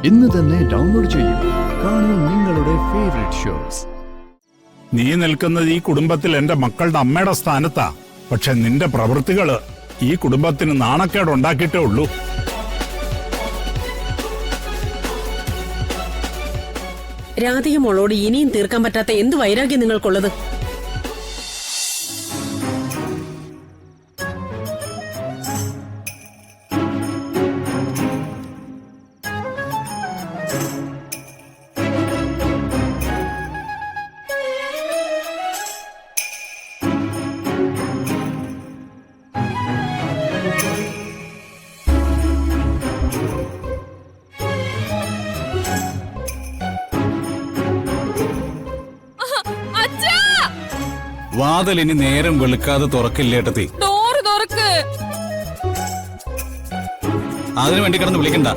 ഇന്ന് തന്നെ ഡൗൺലോഡ് ചെയ്യൂ. കാണൂ നിങ്ങളുടെ ഫേവറേറ്റ് ഷോസ്. നീ നിൽക്കുന്നത് ഈ കുടുംബത്തിൽ എന്റെ മക്കളുടെ അമ്മയുടെ സ്ഥാനത്താ. പക്ഷെ നിന്റെ പ്രവൃത്തികള് ഈ കുടുംബത്തിന് നാണക്കേട് ഉണ്ടാക്കിയിട്ടേ ഉള്ളൂ. രാധിക മോളോട് ഇനിയും തീർക്കാൻ പറ്റാത്ത എന്ത് വൈരാഗ്യം നിങ്ങൾക്കുള്ളത്? വാതിൽ ഇനി നേരം വെളുക്കാതെ തുറക്കില്ലേട്ടത്തി. അതിനു വേണ്ടി കിടന്ന് വിളിക്കണ്ട.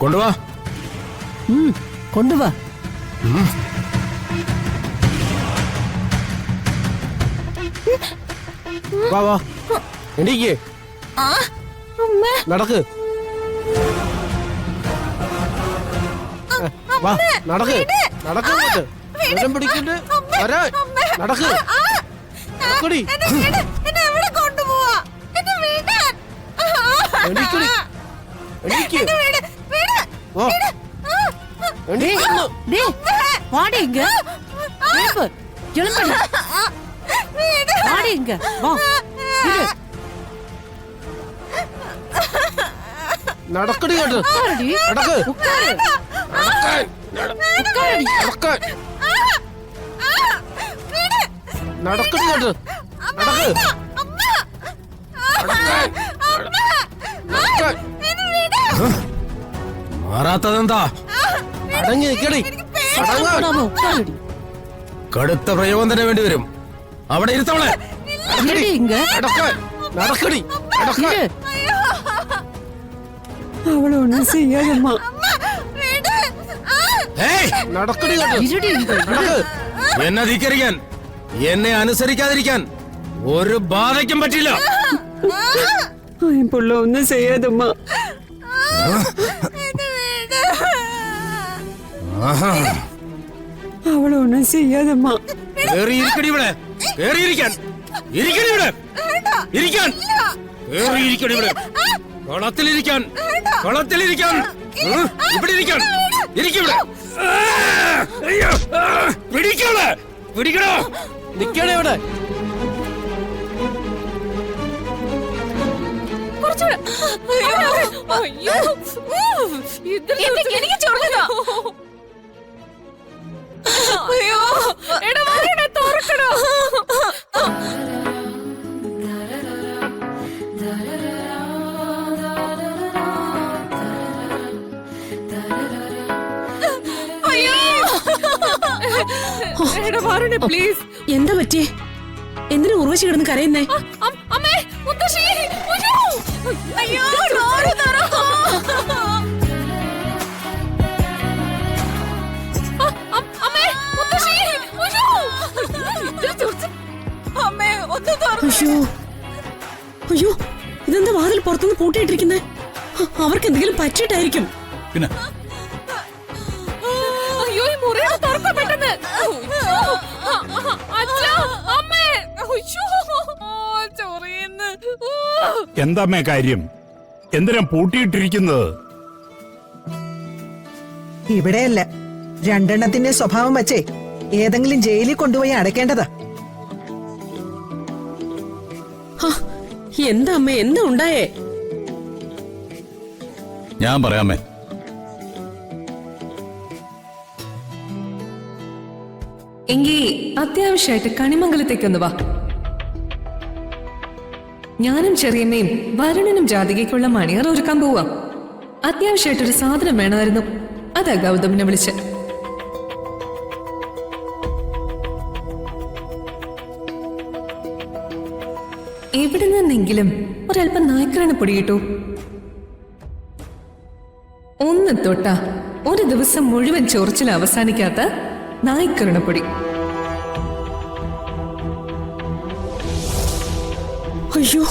കൊണ്ടുവാ. കൊണ്ടുവാ. വാ വാ, എണീക്ക്, നടക്ക്. വാ, നടക്ക്, നടക്ക്, നേരം പിടിക്കണ്ട് വരാൻ. നടക്ക്, നടക്കടി. എണീക്കടി, എണീക്ക്. വാ, എണീക്കുന്നു. നടക്കടി കേട്ട്, നടക്ക്, നടക്കടി കേട്ട്, നടക്ക്. മാറാത്തതെന്താ? അടങ്ങി നിൽക്കടി. കടുത്ത പ്രയോഗം തന്നെ വേണ്ടി വരും. അവിടെ ഇരുത്തവളെ. നടക്കടി, അവളൊന്നും ചെയ്യാതമ്മ. നടക്കടി. എന്നെ ധിക്കരിക്കാൻ, എന്നെ അനുസരിക്കാതിരിക്കാൻ ഒരു ബാധയ്ക്കും പറ്റില്ല. ഒന്നും ചെയ്യാതമ്മ. അവളൊന്നും ചെയ്യാതമ്മ. കേറിയിരിക്കടി ഇവിടെ. കേറിയിരിക്കാൻ. ഇരിക്കടി ഇവിടെ. ഇരിക്കാൻ. കേറിയിരിക്കടി ഇവിടെ. കളത്തിലിരിക്കാൻ. കളത്തിലിരിക്കാൻ. ഇവിടെ ഇരിക്കാൻ. ഇരിക്കിവിടെ. പിടിക്കണേ. പിടിക്കണോ? നിക്കണേ ഇവിടെ. എനിക്ക് ചൊറങ്ങോ? അയ്യോ, എടാ തുറക്കണോ? പ്ലീസ്. എന്താ പറ്റിയേ? എന്തിനാ ഉർവശി കിടന്ന് കരയുന്നേ? അമ്മേ, മുത്തശ്ശി. അയ്യോ, ഡോറ് തുറക്കൂ. അമ്മേ, മുത്തശ്ശി. അമ്മേ, ഒന്ന് തുറക്കൂ. അയ്യോ, ഇതെന്താ വാതിൽ പുറത്തുനിന്ന് പൂട്ടിയിട്ടിരിക്കുന്നേ? അവർക്ക് എന്തെങ്കിലും പറ്റിയിട്ടായിരിക്കും. പിന്നെ അയ്യോ, ഈ മുറി തുറക്കാൻ പെട്ടെന്ന്. എന്താമ്മേ കാര്യം? എന്തിനാ പൂട്ടിയിട്ടിരിക്കുന്നത്? ഇവിടെയല്ല, രണ്ടെണ്ണത്തിന്റെ സ്വഭാവം വച്ചേ ഏതെങ്കിലും ജയിലിൽ കൊണ്ടുപോയി അടയ്ക്കേണ്ടതാ. എന്താ അമ്മേ, എന്താ ഉണ്ടായേ? ഞാൻ പറയാമേ. എങ്കി അത്യാവശ്യമായിട്ട് കണിമംഗലത്തേക്കൊന്ന് വാ. ഞാനും ചെറിയമ്മയും വരുണനും ജാതികയ്ക്കുള്ള മണിയർ ഒരുക്കാൻ പോവാം. അത്യാവശ്യമായിട്ടൊരു സാധനം വേണമായിരുന്നു. അതാ ഗൗതമിനെ വിളിച്ച്. എവിടെ നിന്നെങ്കിലും ഒരല്പം നായ്ക്കരണ പൊടി കിട്ടൂ. ഒന്ന് തൊട്ടാ ഒരു ദിവസം മുഴുവൻ ചൊറിച്ചിൽ അവസാനിക്കാത്ത നായ്ക്കരണ പൊടി. അയ്യോ,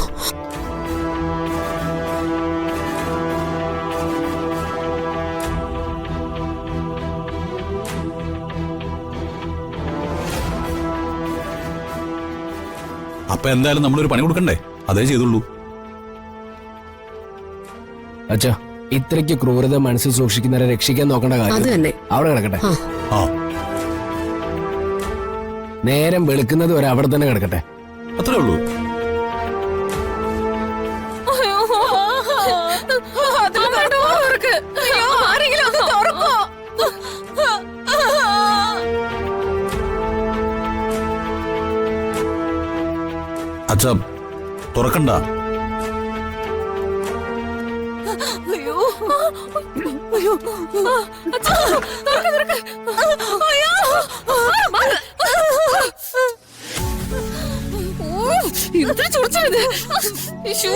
അപ്പൊ എന്തായാലും നമ്മളൊരു പണി കൊടുക്കണ്ടേ? അതേ ചെയ്തുള്ളൂ. അച്ഛാ, ഇത്രയ്ക്ക് ക്രൂരത മനസ്സിൽ സൂക്ഷിക്കുന്നവരെ രക്ഷിക്കാൻ നോക്കേണ്ട അത് കാര്യം തന്നെ. അവിടെ കിടക്കട്ടെ. ആ നേരം വെളുക്കുന്നത് വരെ അവിടെ തന്നെ കിടക്കട്ടെ. അത്രേ ഉള്ളൂ. ആരെങ്കിലും ഒന്ന് തുറക്കോ? അച്ഛാ, തുറക്കണ്ട. അയ്യോ, അയ്യോ, അച്ഛാ, തുറക്ക്, തുറക്ക്. അയ്യോ, എന്തൊരു ചൊറിച്ചിലിത്. അയ്യോ,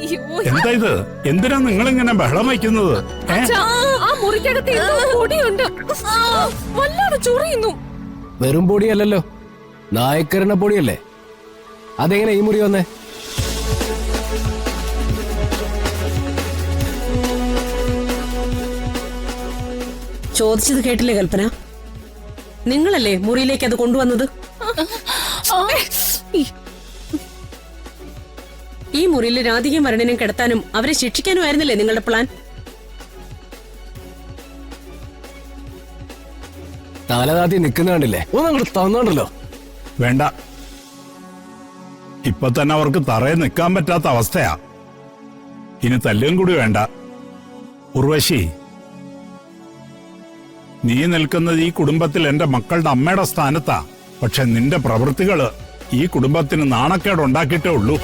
അയ്യോ. എന്താ ഇത്? എന്തിനാ നിങ്ങളിങ്ങനെ ബഹളം വയ്ക്കുന്നത്? അച്ഛാ, ആ മുറിക്കകത്ത് എന്തോ പൊടിയുണ്ട്. വല്ലാതെ ചൊറിയുന്നു. വെറും പൊടിയല്ലല്ലോ, നായ്ക്കരണ പൊടിയല്ലേ. അതെങ്ങനെ ഈ മുറി വന്നേ? ചോദിച്ചത് കേട്ടില്ലേ കൽപ്പന? നിങ്ങളല്ലേ മുറിയിലേക്ക് അത് കൊണ്ടുവന്നത്? ഈ മുറിയിൽ രാധികയും വരണനും കിടത്താനും അവരെ ശിക്ഷിക്കാനും ആയിരുന്നില്ലേ നിങ്ങളുടെ പ്ലാൻ? തലതാത്തി നിൽക്കുന്ന കണ്ടില്ലേ? ഒന്നങ്ങോട്ട് തന്നോണ്ടല്ലോ. വേണ്ട, ഇപ്പൊ തന്നെ അവർക്ക് തറയെ നിൽക്കാൻ പറ്റാത്ത അവസ്ഥയാ. ഇനി തല്ലും കൂടി വേണ്ട. ഉർവശി, നീ നിൽക്കുന്നത് ഈ കുടുംബത്തിൽ എന്റെ മക്കളുടെ അമ്മയുടെ സ്ഥാനത്താ. പക്ഷെ നിന്റെ പ്രവൃത്തികള് ഈ കുടുംബത്തിന് നാണക്കേട് ഉണ്ടാക്കിയിട്ടേ ഉള്ളൂ.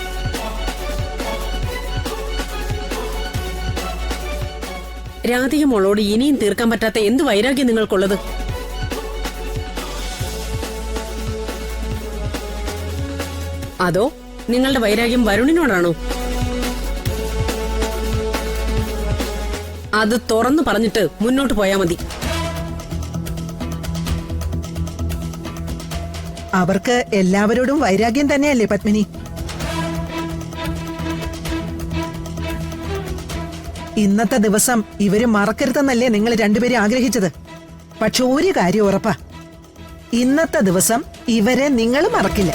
രാധിക മോളോട് ഇനിയും തീർക്കാൻ പറ്റാത്ത എന്ത് വൈരാഗ്യം നിങ്ങൾക്കുള്ളത്? അതോ നിങ്ങളുടെ വൈരാഗ്യം വരുണിനോടാണോ? അത് തുറന്നു പറഞ്ഞിട്ട് മുന്നോട്ട് പോയാ മതി. അവർക്ക് എല്ലാവരോടും വൈരാഗ്യം തന്നെയല്ലേ പത്മിനി? ഇന്നത്തെ ദിവസം ഇവര് മറക്കരുതെന്നല്ലേ നിങ്ങൾ രണ്ടുപേരും ആഗ്രഹിച്ചത്. പക്ഷെ ഒരു കാര്യം ഉറപ്പാ, ഇന്നത്തെ ദിവസം ഇവരെ നിങ്ങൾ മറക്കില്ല.